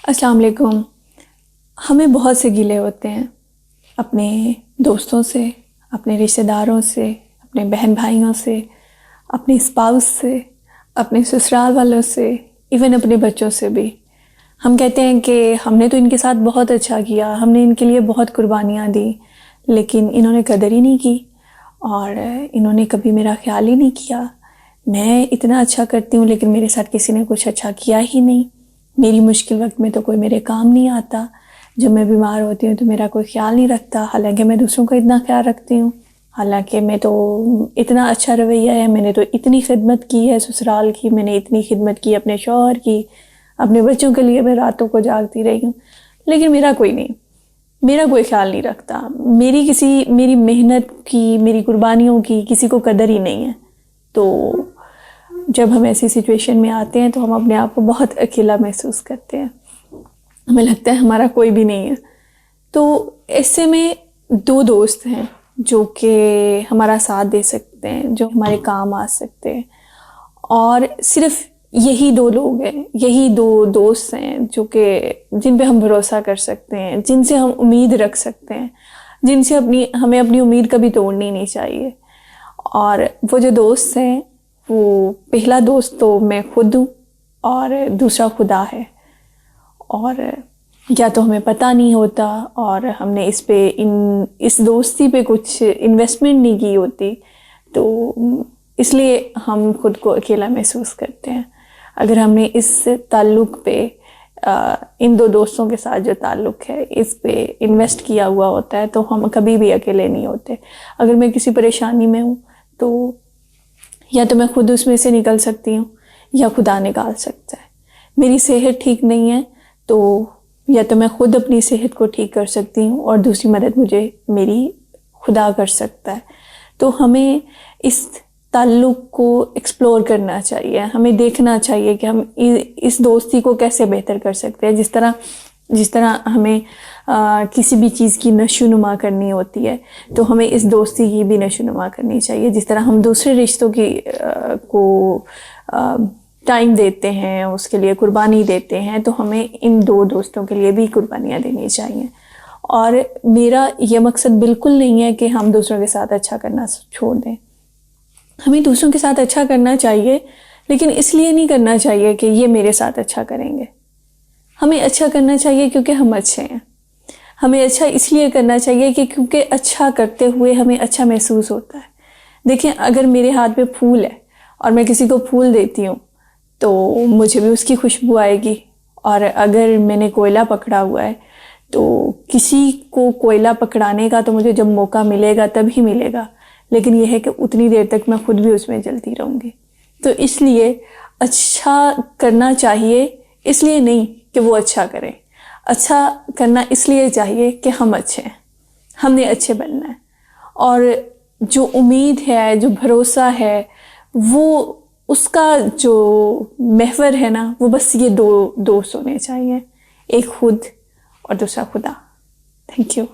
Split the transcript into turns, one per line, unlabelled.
السلام علیکم. ہمیں بہت سے گلے ہوتے ہیں اپنے دوستوں سے، اپنے رشتہ داروں سے، اپنے بہن بھائیوں سے، اپنے اسپاؤس سے، اپنے سسرال والوں سے، ایون اپنے بچوں سے بھی. ہم کہتے ہیں کہ ہم نے تو ان کے ساتھ بہت اچھا کیا، ہم نے ان کے لیے بہت قربانیاں دی، لیکن انہوں نے قدر ہی نہیں کی اور انہوں نے کبھی میرا خیال ہی نہیں کیا. میں اتنا اچھا کرتی ہوں لیکن میرے ساتھ کسی نے کچھ اچھا کیا ہی نہیں. میری مشکل وقت میں تو کوئی میرے کام نہیں آتا، جب میں بیمار ہوتی ہوں تو میرا کوئی خیال نہیں رکھتا، حالانکہ میں دوسروں کا اتنا خیال رکھتی ہوں. حالانکہ میں تو اتنا اچھا رویہ ہے، میں نے تو اتنی خدمت کی ہے سسرال کی، میں نے اتنی خدمت کی اپنے شوہر کی، اپنے بچوں کے لیے میں راتوں کو جاگتی رہی ہوں، لیکن میرا کوئی خیال نہیں رکھتا. میری محنت کی، میری قربانیوں کی کسی کو قدر ہی نہیں ہے. تو جب ہم ایسی سچویشن میں آتے ہیں تو ہم اپنے آپ کو بہت اکیلا محسوس کرتے ہیں، ہمیں لگتا ہے ہمارا کوئی بھی نہیں ہے. تو ایسے میں دو دوست ہیں جو کہ ہمارا ساتھ دے سکتے ہیں، جو ہمارے کام آ سکتے ہیں، اور صرف یہی دو لوگ ہیں، یہی دو دوست ہیں جو کہ جن پہ ہم بھروسہ کر سکتے ہیں، جن سے ہم امید رکھ سکتے ہیں، جن سے ہمیں اپنی امید کبھی توڑنی نہیں چاہیے. اور وہ جو دوست ہیں، وہ پہلا دوست تو میں خود ہوں اور دوسرا خدا ہے. اور یا تو ہمیں پتہ نہیں ہوتا اور ہم نے اس دوستی پہ کچھ انویسٹمنٹ نہیں کی ہوتی، تو اس لیے ہم خود کو اکیلا محسوس کرتے ہیں. اگر ہم نے اس تعلق پہ ان دو دوستوں کے ساتھ جو تعلق ہے اس پہ انویسٹ کیا ہوا ہوتا ہے تو ہم کبھی بھی اکیلے نہیں ہوتے. اگر میں کسی پریشانی میں ہوں تو یا تو میں خود اس میں سے نکل سکتی ہوں یا خدا نکال سکتا ہے. میری صحت ٹھیک نہیں ہے تو یا تو میں خود اپنی صحت کو ٹھیک کر سکتی ہوں اور دوسری مدد مجھے میری خدا کر سکتا ہے. تو ہمیں اس تعلق کو ایکسپلور کرنا چاہیے، ہمیں دیکھنا چاہیے کہ ہم اس دوستی کو کیسے بہتر کر سکتے ہیں. جس طرح ہمیں کسی بھی چیز کی نشو نما کرنی ہوتی ہے تو ہمیں اس دوستی کی بھی نشو نما کرنی چاہیے. جس طرح ہم دوسرے رشتوں کو ٹائم دیتے ہیں، اس کے لیے قربانی دیتے ہیں، تو ہمیں ان دو دوستوں کے لیے بھی قربانیاں دینی چاہیے. اور میرا یہ مقصد بالکل نہیں ہے کہ ہم دوسروں کے ساتھ اچھا کرنا چھوڑ دیں. ہمیں دوسروں کے ساتھ اچھا کرنا چاہیے، لیکن اس لیے نہیں کرنا چاہیے کہ یہ میرے ساتھ اچھا کریں گے. ہمیں اچھا کرنا چاہیے کیونکہ ہم اچھے ہیں. ہمیں اچھا اس لیے کرنا چاہیے کہ کیونکہ اچھا کرتے ہوئے ہمیں اچھا محسوس ہوتا ہے. دیکھیں، اگر میرے ہاتھ میں پھول ہے اور میں کسی کو پھول دیتی ہوں تو مجھے بھی اس کی خوشبو آئے گی. اور اگر میں نے کوئلہ پکڑا ہوا ہے تو کسی کو کوئلہ پکڑانے کا تو مجھے جب موقع ملے گا تب ہی ملے گا، لیکن یہ ہے کہ اتنی دیر تک میں خود بھی اس میں جلتی رہوں گی. تو اس لیے اچھا کرنا چاہیے، اس لیے نہیں کہ وہ اچھا کرے. اچھا کرنا اس لیے چاہیے کہ ہم اچھے ہیں، ہم نے اچھے بننا ہے. اور جو امید ہے، جو بھروسہ ہے، وہ اس کا جو محور ہے نا، وہ بس یہ دو دوست ہونے چاہیے، ایک خود اور دوسرا خدا. Thank you.